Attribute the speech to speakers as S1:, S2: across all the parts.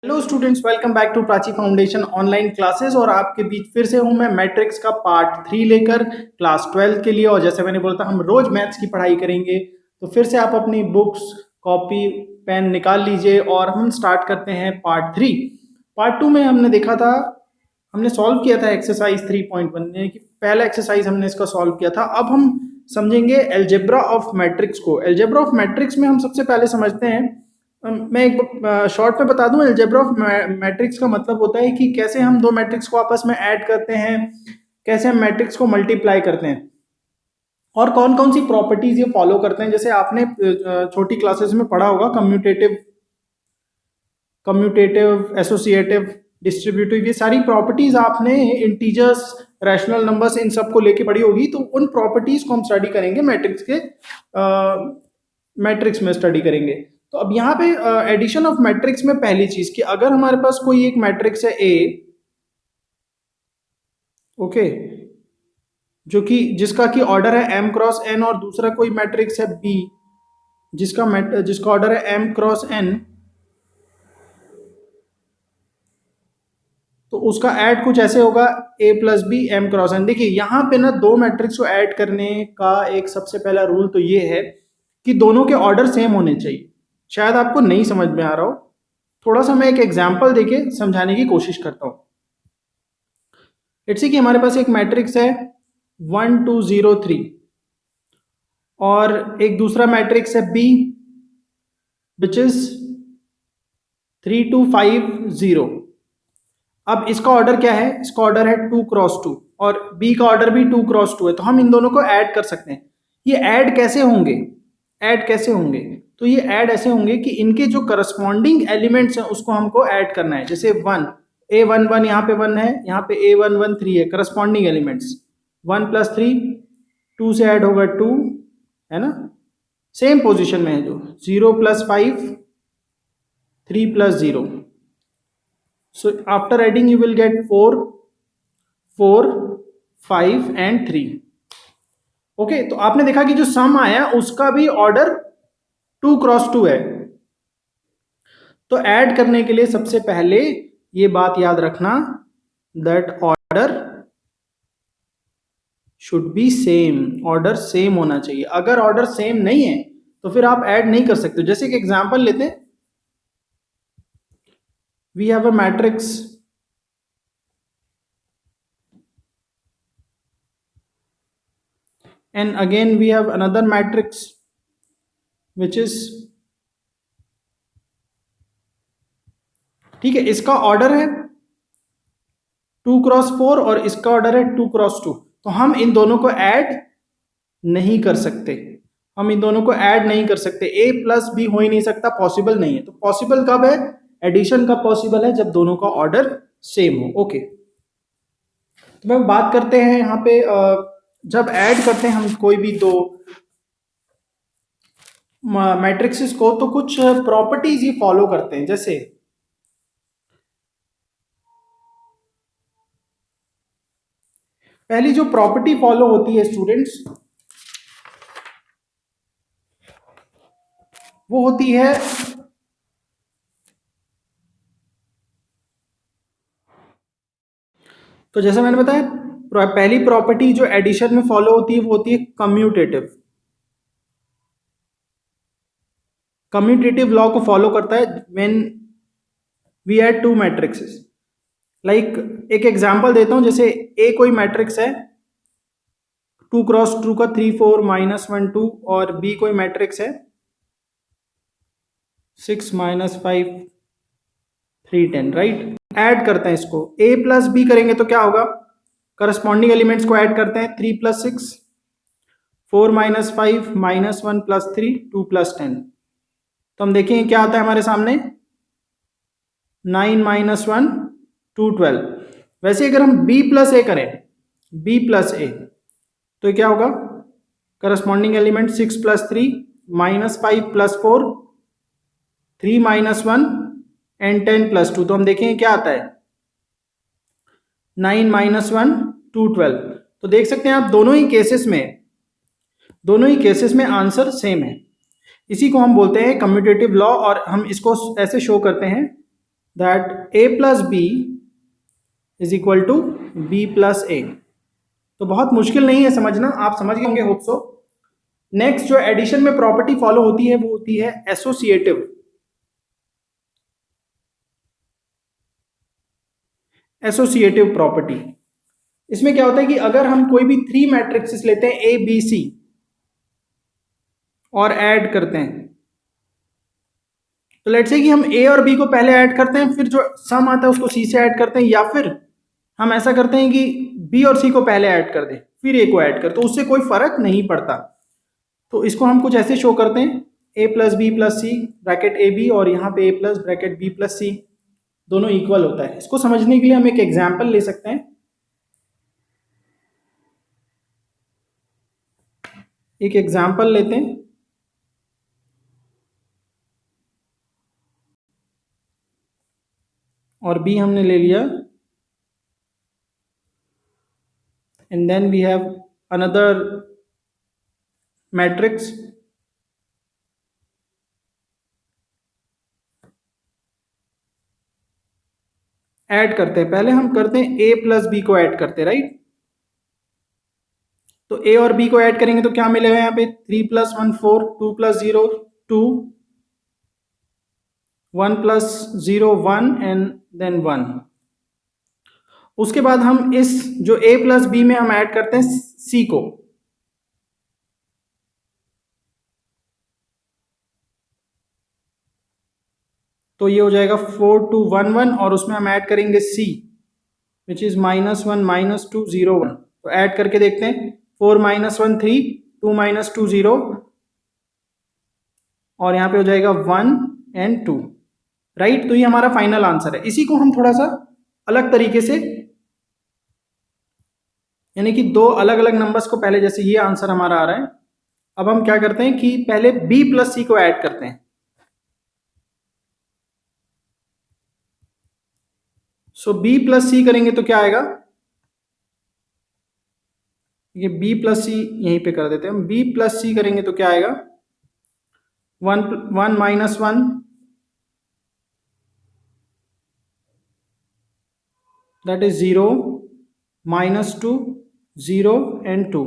S1: Hello students, welcome back to Prachi foundation online classes. और आपके बीच फिर से हूं मैं मैट्रिक्स का पार्ट 3 लेकर क्लास 12 के लिए। और जैसे मैंने बोला था, हम रोज मैथ्स की पढ़ाई करेंगे। तो फिर से आप अपनी बुक्स, कॉपी, पेन निकाल लीजिए और हम स्टार्ट करते हैं पार्ट 3। पार्ट 2 में हमने देखा था, हमने सॉल्व किया था एक्सरसाइज 3.1, यानी कि पहला एक्सरसाइज हमने इसका सॉल्व किया था। अब हम समझेंगे एल्जेब्रा ऑफ मैट्रिक्स को। एल्जेब्रा ऑफ मैट्रिक्स में हम सबसे पहले समझते हैं, मैं एक शॉर्ट में बता दूं, एल्जेब्रा ऑफ मैट्रिक्स का मतलब होता है कि कैसे हम दो मैट्रिक्स को आपस में ऐड करते हैं, कैसे हम मैट्रिक्स को मल्टीप्लाई करते हैं और कौन कौन सी प्रॉपर्टीज ये फॉलो करते हैं। जैसे आपने छोटी क्लासेस में पढ़ा होगा, कम्यूटेटिव, एसोसिएटिव, डिस्ट्रीब्यूटिव, ये सारी प्रॉपर्टीज आपने इंटीजर्स, रैशनल नंबर्स, इन सब को लेके पढ़ी होगी। तो उन प्रॉपर्टीज को हम स्टडी करेंगे मैट्रिक्स में स्टडी करेंगे। तो अब यहाँ पे एडिशन ऑफ मैट्रिक्स में पहली चीज कि अगर हमारे पास कोई एक मैट्रिक्स है ए, ओके, जिसका की ऑर्डर है m क्रॉस n, और दूसरा कोई मैट्रिक्स है बी जिसका ऑर्डर है m क्रॉस n, तो उसका ऐड कुछ ऐसे होगा a plus B m cross n। देखिए यहाँ पे ना दो मैट्रिक्स को ऐड करने का एक सबसे पहला रूल तो ये है कि दोनों के ऑर्डर सेम होने चाहिए। शायद आपको नहीं समझ में आ रहा हो, थोड़ा सा मैं एक एग्जांपल देके समझाने की कोशिश करता हूं। लेट्स सी कि हमारे पास एक मैट्रिक्स है 1 2 0 3 और एक दूसरा मैट्रिक्स है बी विच इज 3 2 5 0। अब इसका ऑर्डर क्या है? इसका ऑर्डर है 2 क्रॉस 2 और बी का ऑर्डर भी 2 क्रॉस 2 है। तो हम इन दोनों को ऐड कर सकते हैं। ये ऐड कैसे होंगे? तो ये ऐड ऐसे होंगे कि इनके जो करस्पॉन्डिंग एलिमेंट्स हैं उसको हमको ऐड करना है। जैसे 1 a11, यहाँ पे 1 है, यहाँ पे a11 3 है, करस्पॉन्डिंग एलिमेंट्स 1 प्लस 3, 2 से ऐड होगा 2, है ना, सेम पोजीशन में है। जो 0 plus 5, 3 plus 0, so after adding you will get 4 4 5 and 3। Okay, तो आपने देखा कि जो सम आया उसका भी ऑर्डर 2 क्रॉस 2 है। तो ऐड करने के लिए सबसे पहले ये बात याद रखना, that order should be same, order same होना चाहिए। अगर ऑर्डर सेम नहीं है तो फिर आप ऐड नहीं कर सकते। जैसे एक एग्जांपल लेते हैं, we have a matrix and again we have another matrix which is, ठीक है, इसका ऑर्डर है 2 क्रॉस 4 और इसका ऑर्डर है 2 क्रॉस 2। तो हम इन दोनों को ऐड नहीं कर सकते, ए प्लस बी हो ही नहीं सकता, पॉसिबल नहीं है। तो पॉसिबल कब है? एडिशन कब पॉसिबल है? जब दोनों का ऑर्डर सेम हो। ओके, तो मैं बात करते हैं यहाँ पे, जब ऐड करते हैं हम कोई भी दो मैट्रिक्सेस को, तो कुछ प्रॉपर्टीज ही फॉलो करते हैं। जैसे पहली जो प्रॉपर्टी फॉलो होती है स्टूडेंट्स, वो होती है तो जैसे मैंने बताया, पहली प्रॉपर्टी जो एडिशन में फॉलो होती है वो होती है कम्यूटेटिव। कम्यूटेटिव लॉ को फॉलो करता है when we add two matrices. Like एक एग्जांपल देता हूं, जैसे ए कोई मैट्रिक्स है 2 क्रॉस 2 का 3 4 -1 2, और बी कोई मैट्रिक्स है 6 -5 3 10, राइट। ऐड करते हैं इसको, ए प्लस बी करेंगे तो क्या होगा? करस्पॉन्डिंग एलिमेंट्स को ऐड करते हैं, 3 प्लस 6, 4 - 5 -1 प्लस 3 2 प्लस 10। तो हम देखेंगे क्या आता है हमारे सामने, 9 -1 2 12। वैसे अगर हम b प्लस ए करें, तो क्या होगा? Corresponding element 6 plus 3 -5 plus 4 3 -1 and 10 plus 2। तो हम देखेंगे क्या आता है, 9 -1 2 12। तो देख सकते हैं आप दोनों ही केसेस में आंसर सेम है। इसी को हम बोलते हैं कम्यूटेटिव लॉ, और हम इसको ऐसे शो करते हैं that a plus B is equal to b plus A. तो बहुत मुश्किल नहीं है समझना, आप समझ गए होंगे होप सो। नेक्स्ट जो एडिशन में प्रॉपर्टी फॉलो होती है वो होती है एसोसिएटिव। एसोसिएटिव प्रॉपर्टी, इसमें क्या होता है कि अगर हम कोई भी 3 मैट्रिक्सेस लेते हैं ए बी सी और ऐड करते हैं, तो लेट्स से कि हम ए और बी को पहले ऐड करते हैं, फिर जो सम आता है उसको सी से ऐड करते हैं, या फिर हम ऐसा करते हैं कि बी और सी को पहले ऐड कर दें फिर ए को ऐड कर, तो उससे कोई फर्क नहीं पड़ता। तो इसको हम कुछ ऐसे शो करते हैं, A plus B plus C bracket A B, और यहाँ पे A plus bracket B plus C, दोनों इक्वल होता है। इसको समझने के लिए हम एक एग्जाम्पल ले सकते हैं। एक एग्जाम्पल लेते हैं, और बी हमने ले लिया, and then we have another matrix. Add करते हैं, पहले हम करते हैं ए प्लस बी को ऐड करते हैं, राइट। तो ए और बी को ऐड करेंगे तो क्या मिलेगा यहाँ पे, 3 plus 1 4, 2 plus 0 2, 1 plus 0 1 and then 1। उसके बाद हम इस जो a प्लस बी में हम ऐड करते हैं c को, तो ये हो जाएगा 4 2 1 1, और उसमें हम ऐड करेंगे c विच इज -1 -2 0 1। तो ऐड करके देखते हैं, 4 -1 3, 2 -2 0, और यहाँ पे हो जाएगा 1 एंड 2, राइट। तो ये हमारा फाइनल आंसर है। इसी को हम थोड़ा सा अलग तरीके से, यानी कि दो अलग अलग नंबर्स को पहले, जैसे ये आंसर हमारा आ रहा है, अब हम क्या करते हैं कि पहले b प्लस सी को ऐड करते हैं। सो b प्लस सी करेंगे तो क्या आएगा, ये b प्लस सी यहीं पे कर देते हैं हम, b प्लस सी करेंगे तो क्या आएगा, 1 1 माइनस 1, दैट इज 0 -2 0 एंड 2।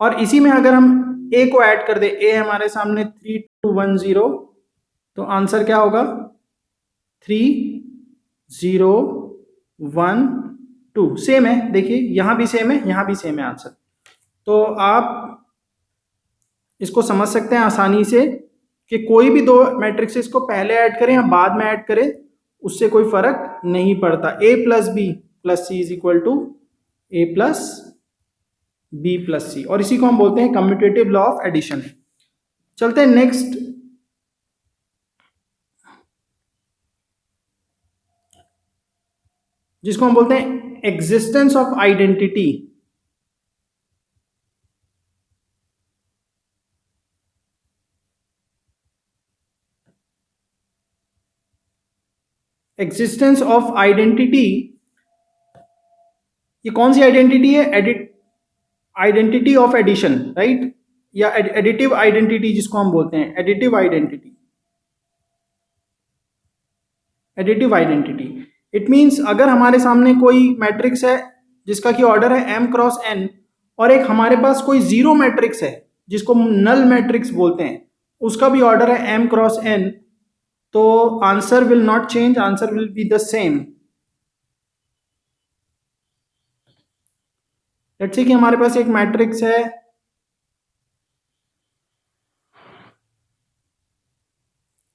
S1: और इसी में अगर हम a को ऐड कर दे, a हमारे सामने 3 2 1 0, तो आंसर क्या होगा 3 0 1 2। सेम है, देखिए यहां भी सेम है, यहां भी सेम है आंसर। तो आप इसको समझ सकते हैं आसानी से कि कोई भी दो मैट्रिक्सेस को पहले ऐड करें या बाद में ऐड करें, उससे कोई फर्क नहीं पड़ता। a plus B plus C is equal to A plus B plus C, और इसी को हम बोलते हैं कम्यूटेटिव लॉ ऑफ एडिशन। चलते हैं नेक्स्ट, जिसको हम बोलते हैं existence of identity. Existence of identity, ये कौन सी आइडेंटिटी है, आइडेंटिटी ऑफ एडिशन, राइट, या एडिटिव आइडेंटिटी जिसको हम बोलते हैं, additive identity. Additive identity it means अगर हमारे सामने कोई मैट्रिक्स है जिसका की ऑर्डर है m क्रॉस n, और एक हमारे पास कोई जीरो मैट्रिक्स है जिसको नल मैट्रिक्स बोलते हैं, उसका भी ऑर्डर है m क्रॉस n, तो answer will not change, answer will be the same. Let's say कि हमारे पास एक मैट्रिक्स है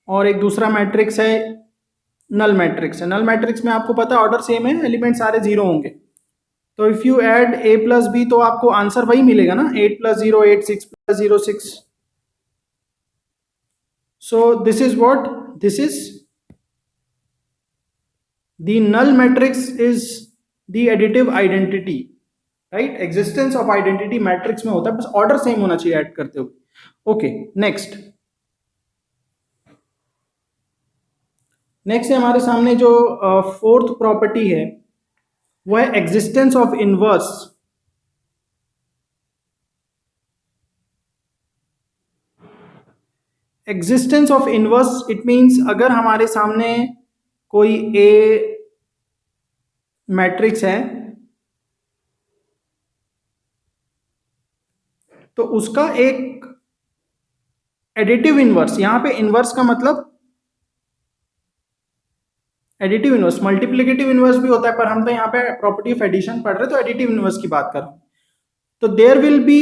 S1: और एक दूसरा मैट्रिक्स है नल मैट्रिक्स है। नल मैट्रिक्स में आपको पता है ऑर्डर सेम है, एलिमेंट सारे जीरो होंगे। तो if you add a plus B तो आपको आंसर वही मिलेगा ना, 8 plus 0 8, 6 plus 0 6। So this is what, this is the null matrix is the additive identity, right. Existence of identity matrix में होता है, बस ऑर्डर सेम होना चाहिए ऐड करते हुए। ओके नेक्स्ट, नेक्स्ट है हमारे सामने जो फोर्थ प्रॉपर्टी है वो है existence of inverse. Existence of inverse it means अगर हमारे सामने कोई ए मैट्रिक्स है तो उसका एक एडिटिव इनवर्स, यहां पे इनवर्स का मतलब एडिटिव इनवर्स, मल्टीप्लिकेटिव इनवर्स भी होता है, पर हम तो यहाँ पे प्रॉपर्टी ऑफ एडिशन पढ़ रहे हैं तो एडिटिव इनवर्स की बात कर रहे हैं। तो there will be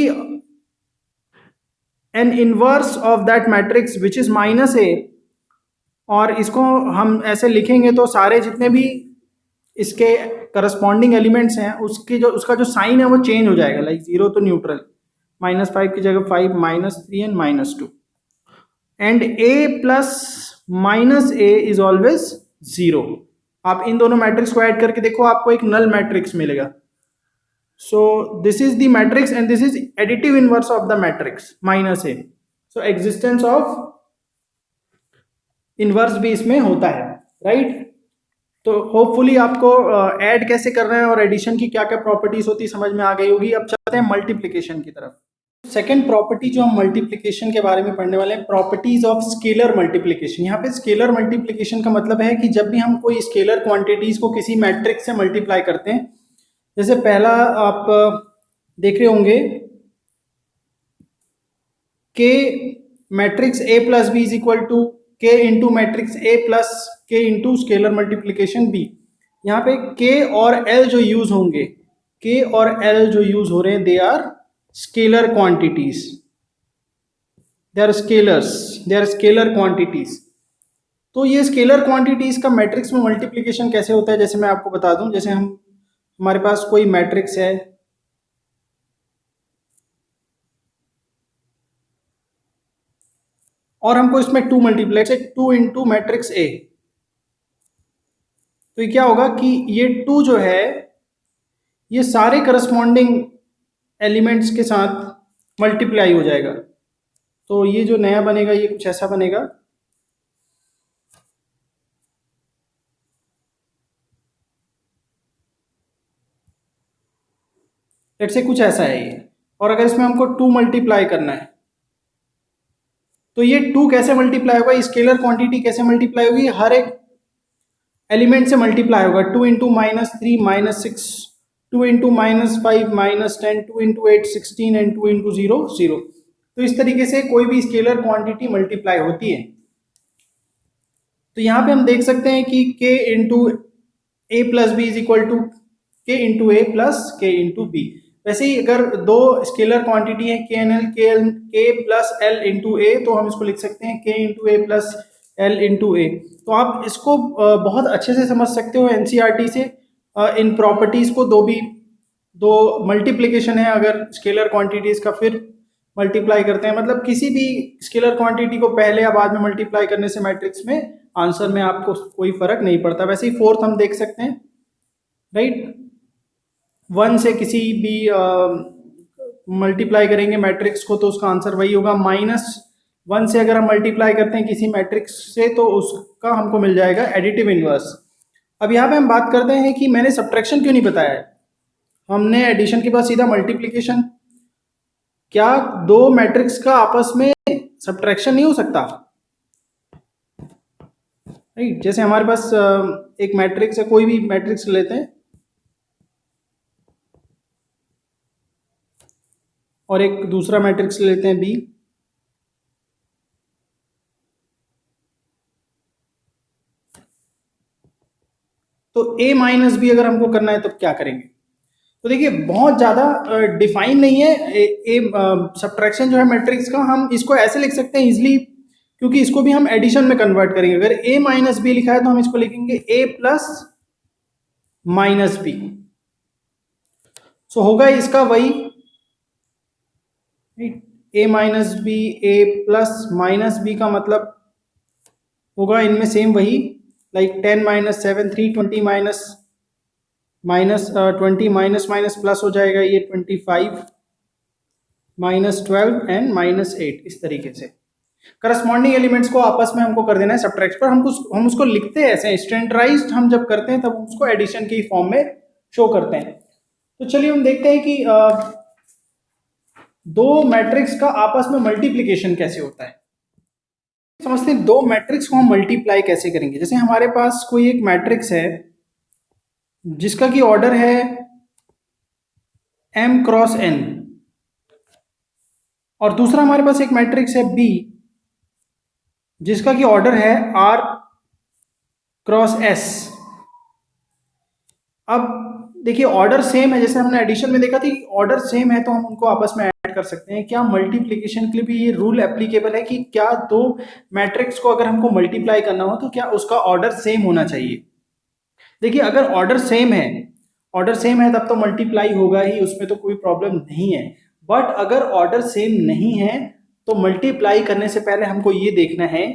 S1: an inverse of that matrix which is minus A, और इसको हम ऐसे लिखेंगे तो सारे जितने भी इसके करस्पॉन्डिंग एलिमेंट्स हैं उसका जो साइन है वो चेंज हो जाएगा, लाइक जीरो तो न्यूट्रल, -5 की जगह 5, -3 and -2, and A plus minus A is always 0। आप इन दोनों मैट्रिक्स को ऐड करके देखो, आपको एक नल मैट्रिक्स मिलेगा। सो this is the matrix and this is additive inverse of the matrix -a। So existence of inverse भी इसमें होता है, राइट। तो होपफुली आपको ऐड कैसे कर रहे हैं और एडिशन की क्या क्या प्रॉपर्टीज होती समझ में आ गई होगी। अब चलते हैं मल्टीप्लिकेशन की तरफ। सेकेंड प्रॉपर्टी जो हम मल्टीप्लिकेशन के बारे में पढ़ने वाले हैं, प्रॉपर्टीज ऑफ स्केलर मल्टीप्लिकेशन। यहाँ पे स्केलर मल्टीप्लिकेशन का मतलब है कि जब भी हम कोई स्केलर क्वांटिटीज को किसी मैट्रिक्स से मल्टीप्लाई करते हैं, जैसे पहला आप देख रहे होंगे के matrix A plus B is equal to K into matrix A plus K into scalar multiplication B. यहाँ पे के और एल जो यूज होंगे, के और एल जो यूज हो रहे हैं, they are scalar quantities, they are scalars, they are scalar quantities. तो ये स्केलर क्वांटिटीज का मैट्रिक्स में मल्टीप्लिकेशन कैसे होता है, जैसे मैं आपको बता दूं। जैसे हमारे पास कोई मैट्रिक्स है, और हमको इसमें 2 मल्टीप्लाई से 2 इंटू मैट्रिक्स ए, तो ये क्या होगा कि ये 2 जो है ये सारे करस्पॉन्डिंग एलिमेंट्स के साथ मल्टीप्लाई हो जाएगा। तो ये जो नया बनेगा ये कुछ ऐसा बनेगा, लेट्स से कुछ ऐसा है ये। और अगर इसमें हमको 2 मल्टीप्लाई करना है तो ये 2 कैसे मल्टीप्लाई होगा, स्केलर क्वांटिटी कैसे मल्टीप्लाई होगी, हर एक एलिमेंट से मल्टीप्लाई होगा। 2 into -3 -6, 2 into -5 -10, 2 into 8 16 and 2 into 0 0। तो इस तरीके से कोई भी स्केलर क्वांटिटी मल्टीप्लाई होती है। तो यहाँ पे हम देख सकते हैं कि k into A plus B is equal to K into A plus K into B. वैसे ही अगर दो स्केलर क्वांटिटी है K and L, K plus L into A, तो हम इसको लिख सकते हैं K into A plus L into A. तो आप इसको बहुत अच्छे से समझ सकते हो एनसीईआरटी से। इन प्रॉपर्टीज को दो मल्टीप्लिकेशन है अगर स्केलर क्वांटिटीज का, फिर मल्टीप्लाई करते हैं, मतलब किसी भी स्केलर क्वांटिटी को पहले या बाद में मल्टीप्लाई करने से मैट्रिक्स में आंसर में आपको कोई फर्क नहीं पड़ता। वैसे ही फोर्थ हम देख सकते हैं, राइट। 1 से किसी भी मल्टीप्लाई करेंगे मैट्रिक्स को तो उसका आंसर वही होगा। -1 से अगर हम मल्टीप्लाई करते हैं किसी मैट्रिक्स से तो उसका हमको मिल जाएगा एडिटिव इनवर्स। अब यहाँ पे हम बात करते हैं कि मैंने सब्ट्रैक्शन क्यों नहीं बताया है, हमने एडिशन के बाद सीधा मल्टीप्लिकेशन। क्या दो मैट्रिक्स का आपस में सब्ट्रैक्शन नहीं हो सकता, राइट। जैसे हमारे पास एक मैट्रिक्स है, कोई भी मैट्रिक्स लेते हैं और एक दूसरा मैट्रिक्स लेते हैं बी, तो a माइनस बी अगर हमको करना है तो क्या करेंगे। तो देखिए बहुत ज़्यादा डिफाइन नहीं है सब्ट्रैक्शन जो है मैट्रिक्स का। हम इसको ऐसे लिख सकते हैं इजिली, क्योंकि इसको भी हम एडिशन में कन्वर्ट करेंगे। अगर a माइनस बी लिखा है तो हम इसको लिखेंगे a प्लस माइनस बी। सो होगा इसका वही a minus B, a plus minus B का मतलब होगा इनमें सेम वही, लाइक 10 - 7 320 -20 माइनस प्लस हो जाएगा ये 25 -12 एंड -8। इस तरीके से करस्पॉन्डिंग एलिमेंट्स को आपस में हमको कर देना है सब्ट्रैक्ट पर। हम उसको लिखते हैं ऐसे स्टैंडर्डाइज्ड, हम जब करते हैं तब उसको एडिशन की फॉर्म में शो करते हैं। तो चलिए हम देखते हैं कि दो मैट्रिक्स का आपस में मल्टीप्लिकेशन कैसे होता है। समझते हैं दो मैट्रिक्स को हम मल्टीप्लाई कैसे करेंगे। जैसे हमारे पास कोई एक मैट्रिक्स है जिसका की ऑर्डर है m क्रॉस n, और दूसरा हमारे पास एक मैट्रिक्स है B जिसका की ऑर्डर है r क्रॉस s। अब देखिए ऑर्डर सेम है, जैसे हमने एडिशन में देखा थी ऑर्डर सेम है तो हम उनको आपस में ऐड कर सकते हैं। क्या मल्टीप्लिकेशन के लिए भी ये रूल एप्लीकेबल है कि क्या दो मैट्रिक्स को अगर हमको मल्टीप्लाई करना हो तो क्या उसका ऑर्डर सेम होना चाहिए। देखिए अगर ऑर्डर सेम है, ऑर्डर सेम है तब तो मल्टीप्लाई होगा ही, उसमें तो कोई प्रॉब्लम नहीं है। बट अगर ऑर्डर सेम नहीं है तो मल्टीप्लाई करने से पहले हमको ये देखना है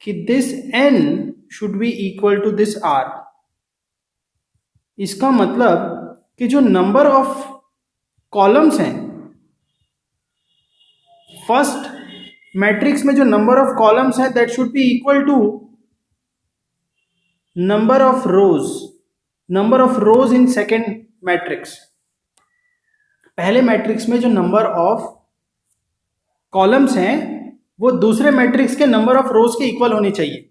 S1: कि this n should be equal to this r। इसका मतलब कि जो नंबर ऑफ कॉलम्स हैं फर्स्ट मैट्रिक्स में, जो नंबर ऑफ कॉलम्स है that should be equal to number of rows in second matrix. पहले मैट्रिक्स में जो नंबर ऑफ कॉलम्स हैं वो दूसरे मैट्रिक्स के नंबर ऑफ रोज के इक्वल होनी चाहिए।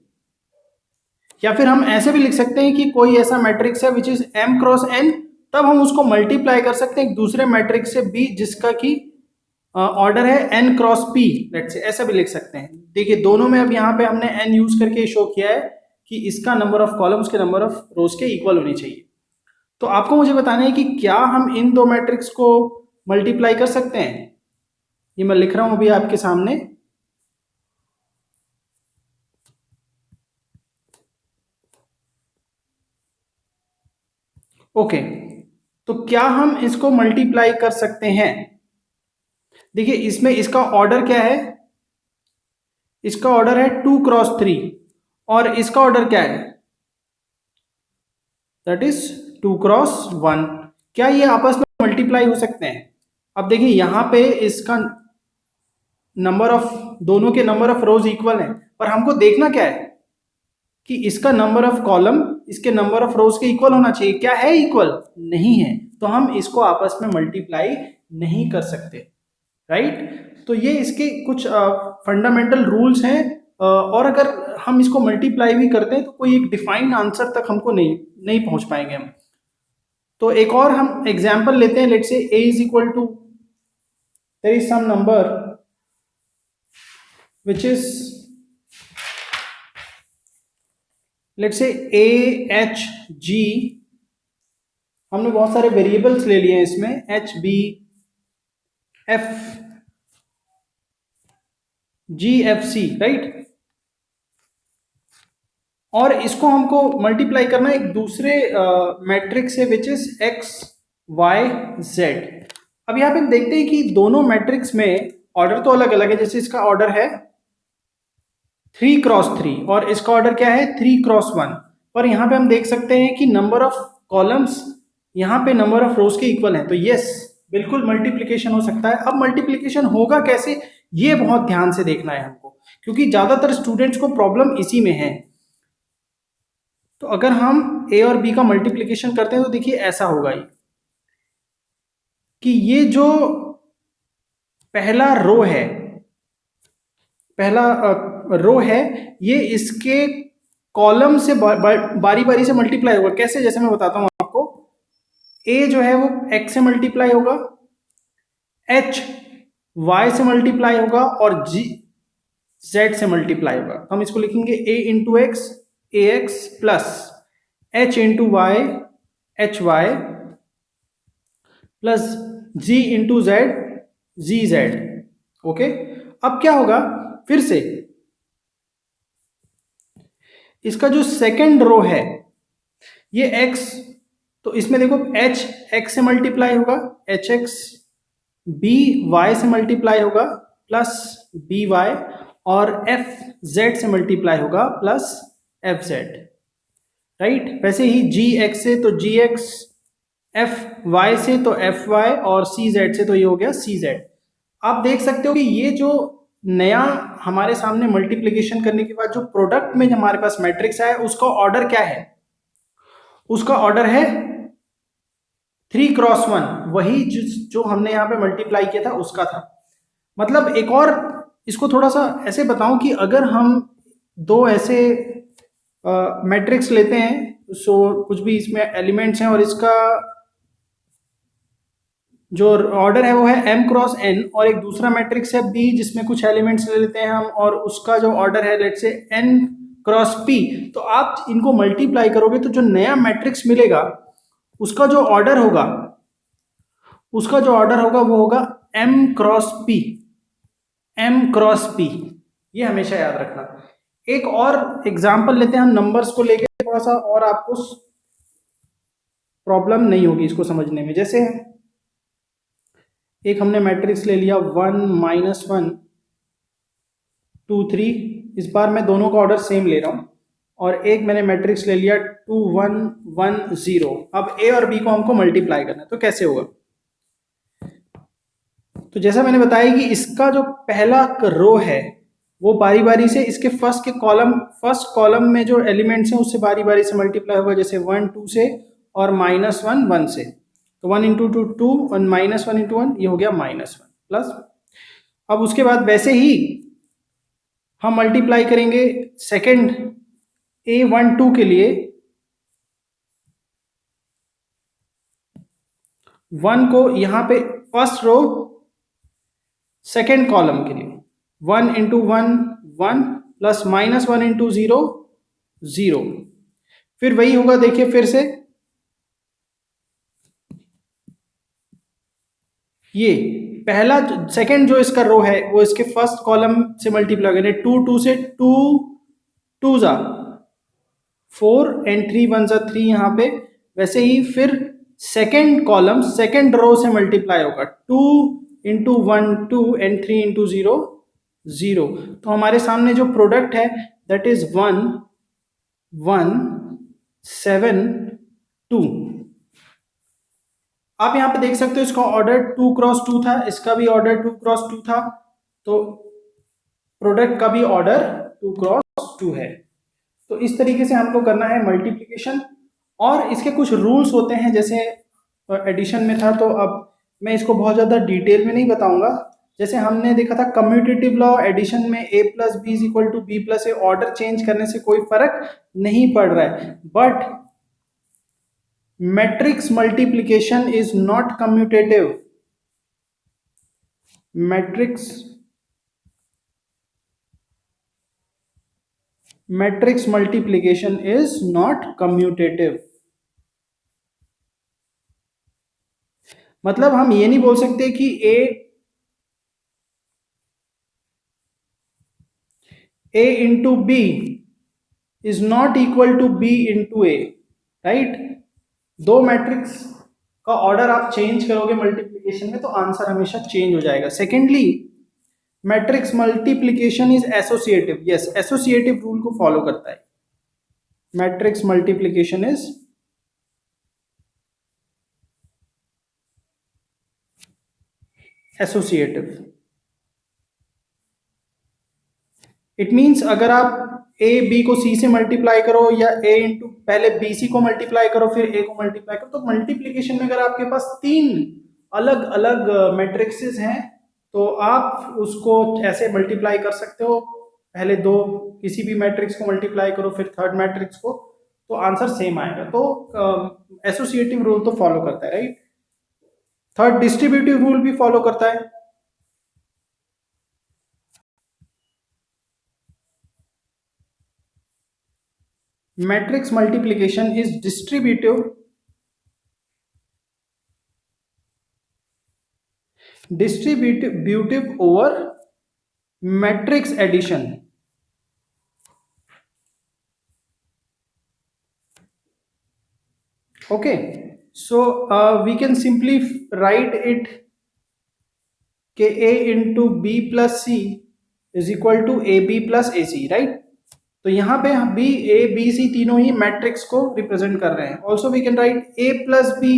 S1: या फिर हम ऐसे भी लिख सकते हैं कि कोई ऐसा मैट्रिक्स है which is m cross n, तब हम उसको मल्टीप्लाई कर सकते हैं एक दूसरे मैट्रिक्स से B जिसका कि ऑर्डर है n cross p, let's say ऐसा भी लिख सकते हैं। देखिए दोनों में अब यहाँ पे हमने n यूज करके शो किया है कि इसका नंबर ऑफ कॉलम्स के नंबर ऑफ रोज के इक्वल होनी चाहिए। तो आपको मुझे बताना है कि क्या हम इन दो मैट्रिक्स को मल्टीप्लाई कर सकते हैं। ये मैं लिख रहा हूं अभी आपके सामने। ओके, तो क्या हम इसको मल्टीप्लाई कर सकते हैं। देखिए इसमें इसका ऑर्डर क्या है, इसका ऑर्डर है 2 क्रॉस 3 और इसका ऑर्डर क्या है दैट इज 2 क्रॉस 1। क्या ये आपस में मल्टीप्लाई हो सकते हैं। अब देखिए यहां पे इसका नंबर ऑफ, दोनों के नंबर ऑफ रोज इक्वल है, पर हमको देखना क्या है कि इसका नंबर ऑफ कॉलम इसके नंबर ऑफ रोज के इक्वल होना चाहिए। क्या है इक्वल, नहीं है, तो हम इसको आपस में मल्टीप्लाई नहीं कर सकते, राइट। तो ये इसके कुछ फंडामेंटल रूल्स हैं, और अगर हम इसको मल्टीप्लाई भी करते हैं तो कोई एक डिफाइंड आंसर तक हमको नहीं पहुंच पाएंगे हम। तो एक और हम एग्जाम्पल लेते हैं, let's say a is equal to, there is some number which is let's say a h g, हमने बहुत सारे वेरिएबल्स ले लिए हैं इसमें h b f g f c, right. और इसको हमको मल्टीप्लाई करना है एक दूसरे मैट्रिक्स से which is x y z। अब यहां पे हम देखते हैं कि दोनों मैट्रिक्स में ऑर्डर तो अलग अलग है। जैसे इसका ऑर्डर है 3 क्रॉस 3 और इसका ऑर्डर क्या है 3 क्रॉस 1, पर यहाँ पे हम देख सकते हैं कि नंबर ऑफ कॉलम्स यहाँ पे नंबर ऑफ रोज के इक्वल है, तो यस बिल्कुल मल्टीप्लिकेशन हो सकता है। अब मल्टीप्लिकेशन होगा कैसे, ये बहुत ध्यान से देखना है हमको, क्योंकि ज्यादातर स्टूडेंट्स को प्रॉब्लम इसी में है। तो अगर हम a और b का मल्टीप्लिकेशन करते हैं तो देखिए ऐसा होगा ही कि ये जो पहला रो है, पहला रो है, ये इसके कॉलम से बारी बारी से मल्टीप्लाई होगा। कैसे, जैसे मैं बताता हूं आपको। a जो है वो x से मल्टीप्लाई होगा, h y से मल्टीप्लाई होगा और g z से मल्टीप्लाई होगा। हम इसको लिखेंगे a into X A X plus h into Y H Y plus g into Z G Z. Okay, अब क्या होगा, फिर से इसका जो सेकेंड रो है ये x, तो इसमें देखो h x से मल्टीप्लाई होगा, एच एक्स b y से मल्टीप्लाई होगा प्लस बी वाई, और f z से मल्टीप्लाई होगा प्लस एफ जेड, राइट। वैसे ही जी एक्स से तो जी एक्स, एफ वाई से तो एफ वाई, और सी जेड से तो ये हो गया सी जेड। आप देख सकते हो कि ये जो नया हमारे सामने मल्टीप्लिकेशन करने के बाद जो प्रोडक्ट में हमारे पास मैट्रिक्स आया उसका ऑर्डर क्या है, उसका ऑर्डर है 3 क्रॉस 1, वही जो हमने यहाँ पे मल्टीप्लाई किया था उसका था। मतलब एक और इसको थोड़ा सा ऐसे बताऊं कि अगर हम दो ऐसे मैट्रिक्स लेते हैं, सो कुछ भी इसमें एलिमेंट्स हैं और इसका जो ऑर्डर है वो है m क्रॉस n, और एक दूसरा मैट्रिक्स है b जिसमें कुछ एलिमेंट्स ले लेते हैं हम और उसका जो ऑर्डर है let's say n cross p, तो आप इनको मल्टीप्लाई करोगे तो जो नया मैट्रिक्स मिलेगा उसका जो ऑर्डर होगा वो होगा m cross p, m cross p। ये हमेशा याद रखना। एक और एग्जांपल लेते हैं हम नंबर्स को लेके, थोड़ा सा और आपको प्रॉब्लम नहीं होगी इसको समझने में। जैसे एक हमने मैट्रिक्स ले लिया 1 -1 2 3, इस बार मैं दोनों का ऑर्डर सेम ले रहा हूं, और एक मैंने मैट्रिक्स ले लिया 2 1 1 0। अब ए और बी को हमको मल्टीप्लाई करना है, तो कैसे होगा? तो जैसा मैंने बताया कि इसका जो पहला रो है वो बारी बारी से इसके फर्स्ट कॉलम में जो एलिमेंट्स हैं उससे बारी बारी से मल्टीप्लाई होगा, जैसे 1 2 से और -1 1 से। तो 1 इंटू 2 2 और -1 इंटू 1 ये हो गया -1 प्लस। अब उसके बाद वैसे ही हम मल्टीप्लाई करेंगे सेकेंड A12 के लिए 1 को यहाँ पे फर्स्ट रो सेकेंड कॉलम के लिए 1 इंटू 1 1 प्लस -1 इंटू 0 0। फिर वही होगा, देखिए फिर से ये पहला सेकेंड जो इसका रो है वो इसके फर्स्ट कॉलम से मल्टीप्लाई करें, 2 2 से 2 2 जा 4 एंड 3 1 जा 3 यहाँ पे। वैसे ही फिर सेकेंड कॉलम सेकेंड रो से मल्टीप्लाई होगा, 2 इंटू 1 2 एंड 3 इंटू 0 0। तो हमारे सामने जो प्रोडक्ट है दैट इज 1 1 7 2। आप यहाँ पे देख सकते हो इसका ऑर्डर 2 क्रॉस 2 था, इसका भी ऑर्डर 2 क्रॉस 2 था, तो प्रोडक्ट का भी ऑर्डर 2 क्रॉस 2 है। तो इस तरीके से हमको करना है मल्टीप्लिकेशन, और इसके कुछ रूल्स होते हैं जैसे एडिशन में था, तो अब मैं इसको बहुत ज़्यादा डिटेल में नहीं बताऊंगा। जैसे हमने देखा था कम्यूटेटिव लॉ एडिशन में a plus B is equal to B plus A, order change करने से कोई फर्क नहीं पड़ रहा है, but matrix multiplication is not commutative। matrix multiplication is not commutative। मतलब हम ये नहीं बोल सकते कि a into B is not equal to b into A, right? दो मैट्रिक्स का ऑर्डर आप चेंज करोगे मल्टीप्लिकेशन में तो आंसर हमेशा चेंज हो जाएगा। Secondly matrix multiplication is associative, yes associative rule को फॉलो करता है। Matrix multiplication is associative. It means अगर आप ए बी को सी से मल्टीप्लाई करो या ए इंटू पहले बी सी को मल्टीप्लाई करो फिर ए को मल्टीप्लाई करो, तो मल्टीप्लिकेशन में अगर आपके पास तीन अलग अलग मैट्रिक्सेस हैं तो आप उसको ऐसे मल्टीप्लाई कर सकते हो, पहले दो किसी भी मैट्रिक्स को मल्टीप्लाई करो फिर थर्ड मैट्रिक्स को, तो आंसर सेम आएगा। तो एसोसिएटिव रूल तो फॉलो करता है, राइट? थर्ड डिस्ट्रीब्यूटिव रूल भी फॉलो करता है। Matrix multiplication is distributive over matrix addition। Okay, so we can simply write it कि a into b plus c is equal to ab plus ac, right? तो यहाँ पे B A B C तीनों ही matrix को represent कर रहे हैं। Also we can write A plus B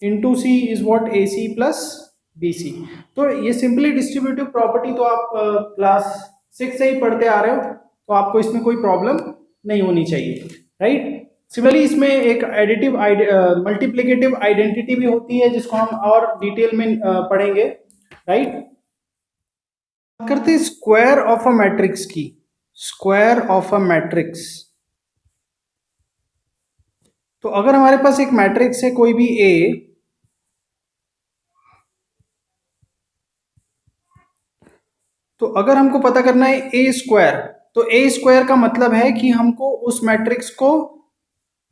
S1: into C is what A C plus B C. तो ये सिंपली डिस्ट्रीब्यूटिव प्रॉपर्टी तो आप क्लास 6 से ही पढ़ते आ रहे हो, तो आपको इसमें कोई प्रॉब्लम नहीं होनी चाहिए, राइट? सिमिलरली इसमें एक एडिटिव मल्टीप्लिकेटिव आइडेंटिटी भी होती है जिसको हम और डिटेल में पढ़ेंगे, राइट? करते हैं स्क्वायर ऑफ अ मैट्रिक्स की। स्क्वायर ऑफ अ मैट्रिक्स, तो अगर हमारे पास एक मैट्रिक्स है कोई भी ए, तो अगर हमको पता करना है ए स्क्वायर, तो ए स्क्वायर का मतलब है कि हमको उस मैट्रिक्स को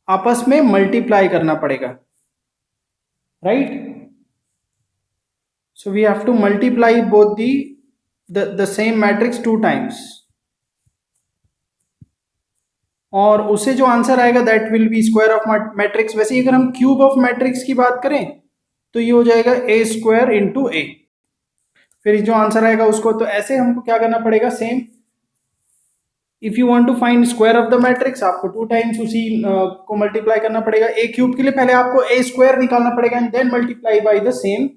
S1: आपस में मल्टीप्लाई करना पड़ेगा, right. So we have to multiply both the same matrix 2 times, और उसे जो आंसर आएगा that will be square of matrix. वैसे अगर हम क्यूब ऑफ मैट्रिक्स की बात करें तो ये हो जाएगा ए स्क्वायर इंटू ए, फिर जो आंसर आएगा उसको, तो ऐसे हमको क्या करना पड़ेगा, same. If you want to find square of the matrix, आपको 2 टाइम्स उसी को मल्टीप्लाई करना पड़ेगा। ए क्यूब के लिए पहले आपको ए स्क्वायर निकालना पड़ेगा and then multiply by the same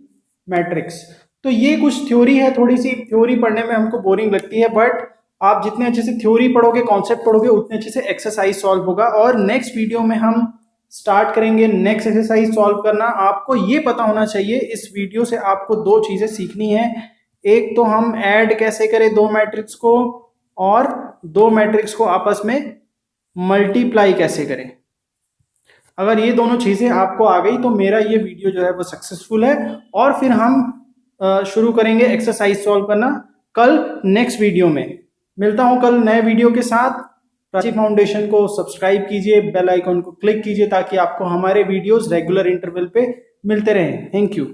S1: matrix. तो ये कुछ थ्योरी है, थोड़ी सी थ्योरी पढ़ने में हमको बोरिंग लगती है, बट आप जितने अच्छे से थ्योरी पढ़ोगे, कॉन्सेप्ट पढ़ोगे, उतने अच्छे से एक्सरसाइज सॉल्व होगा। और नेक्स्ट वीडियो में हम स्टार्ट करेंगे नेक्स्ट एक्सरसाइज सॉल्व करना। आपको ये पता होना चाहिए, इस वीडियो से आपको 2 चीजें सीखनी है। एक तो हम ऐड कैसे करें 2 मैट्रिक्स को, और 2 मैट्रिक्स को आपस में मल्टीप्लाई कैसे करें। अगर ये दोनों चीजें आपको आ गई तो मेरा ये वीडियो जो है वो सक्सेसफुल है। और फिर हम शुरू करेंगे एक्सरसाइज सॉल्व करना कल नेक्स्ट वीडियो में। मिलता हूं कल नए वीडियो के साथ। प्राची फाउंडेशन को सब्सक्राइब कीजिए, बेल आइकन को क्लिक कीजिए ताकि आपको हमारे वीडियोस रेगुलर इंटरवल पे मिलते रहें। Thank you.